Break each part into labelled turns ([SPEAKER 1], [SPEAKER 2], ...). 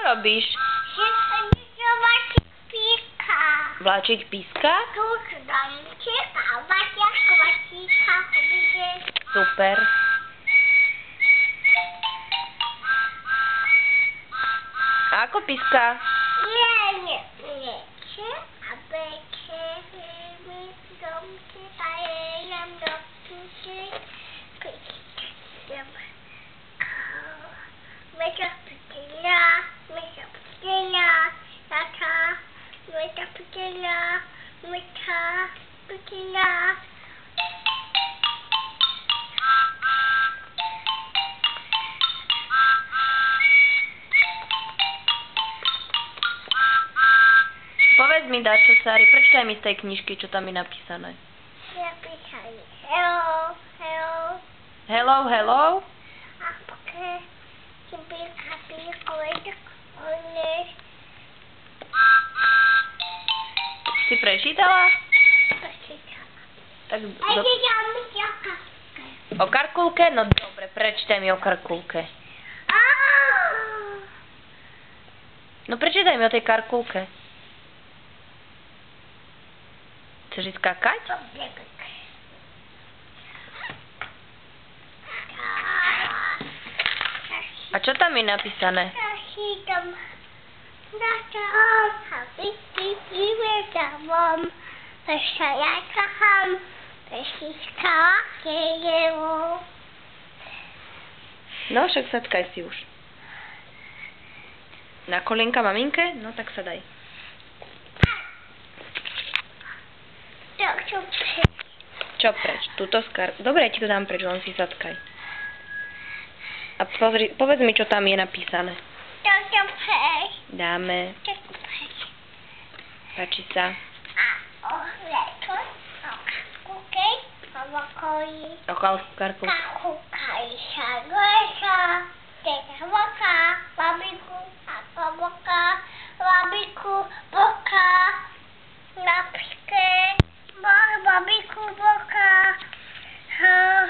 [SPEAKER 1] robíš? Vláčik píska? Super. A ako píska? Povedz mi, Dačo, Sári, prečítaj mi z tej knižky, čo tam je napísané.
[SPEAKER 2] Hello, hello.
[SPEAKER 1] Hello, hello?
[SPEAKER 2] A poké
[SPEAKER 1] Si prečítala? Tak o Karkulke? No dobre, prečítaj mi o Karkulke. No prečítaj mi o tej Karkulke. Chceš ísť skakať? A čo tam je napísané? No, však sadkaj si už. Na kolienka maminke? No, tak sa daj. Čo preč? Dobre, ja ti to dám preč, len si sadkaj. A povedz mi, čo tam je napísané. Dáme. Páči sa. O Karkulke.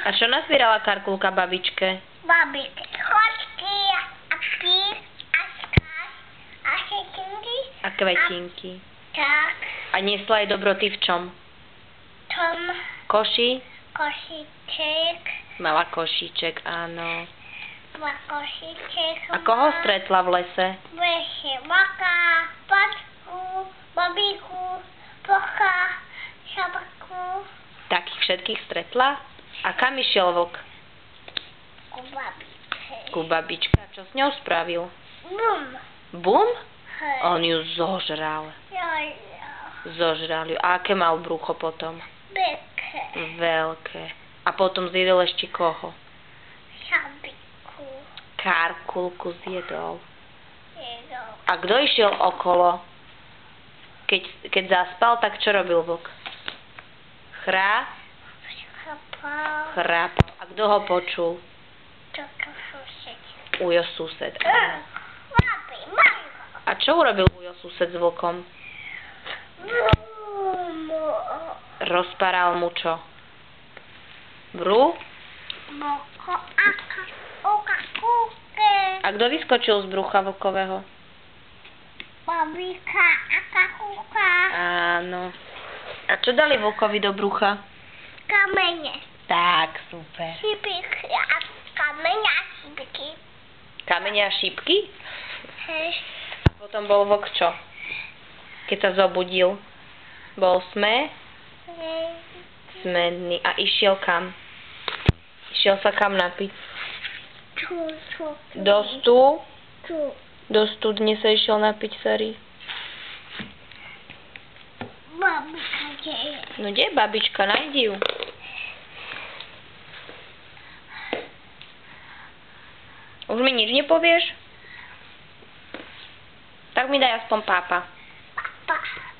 [SPEAKER 1] A čo nazbierala Karkulka babičke?
[SPEAKER 2] Babičke, chodky,
[SPEAKER 1] A kvetinky.
[SPEAKER 2] Tak.
[SPEAKER 1] A niesla jej dobroty v čom?
[SPEAKER 2] Tom.
[SPEAKER 1] Koši?
[SPEAKER 2] Košíček.
[SPEAKER 1] Mala košíček, áno.
[SPEAKER 2] Má košíček.
[SPEAKER 1] A koho stretla v lese?
[SPEAKER 2] V lese vlka, pačku, babiku, vlka, šabaku.
[SPEAKER 1] Takých všetkých stretla? A kam išiel vlk?
[SPEAKER 2] Ku babičke.
[SPEAKER 1] Ku babičke. A čo s ňou spravil?
[SPEAKER 2] Bum.
[SPEAKER 1] Bum?
[SPEAKER 2] Hej.
[SPEAKER 1] On ju zožral.
[SPEAKER 2] Jo.
[SPEAKER 1] Zožral ju. A aké mal brucho potom?
[SPEAKER 2] Veľké.
[SPEAKER 1] Veľké. A potom zjedol ešte koho?
[SPEAKER 2] Šabiku.
[SPEAKER 1] Karkulku zjedol.
[SPEAKER 2] Jedol.
[SPEAKER 1] A kto išiel okolo? Keď zaspal, tak čo robil vlk? Chrápal. A kto ho počul?
[SPEAKER 2] Toto sused.
[SPEAKER 1] Ujo sused.
[SPEAKER 2] Babi, mami.
[SPEAKER 1] A čo urobil ujo sused s vlkom? Rozparal mu čo? Bru?
[SPEAKER 2] Boko, oka, kúke.
[SPEAKER 1] A kto vyskočil z brucha vlkového?
[SPEAKER 2] Babika, aka, kúka.
[SPEAKER 1] Áno. A čo dali vlkovi do brucha?
[SPEAKER 2] Kamene.
[SPEAKER 1] Tak, super.
[SPEAKER 2] Šípky a kamene a šípky.
[SPEAKER 1] Kamene a šípky?
[SPEAKER 2] Hej.
[SPEAKER 1] A potom bol vlk čo? Keď sa zobudil. Bol smedný. A išiel kam? Išiel sa kam napiť? Do studne sa išiel napiť, Sari.
[SPEAKER 2] Babika, kde je?
[SPEAKER 1] No kde je babička? Najdi ju. Už mi nič nepovieš? Tak mi daj aspoň pápa.
[SPEAKER 2] Papa.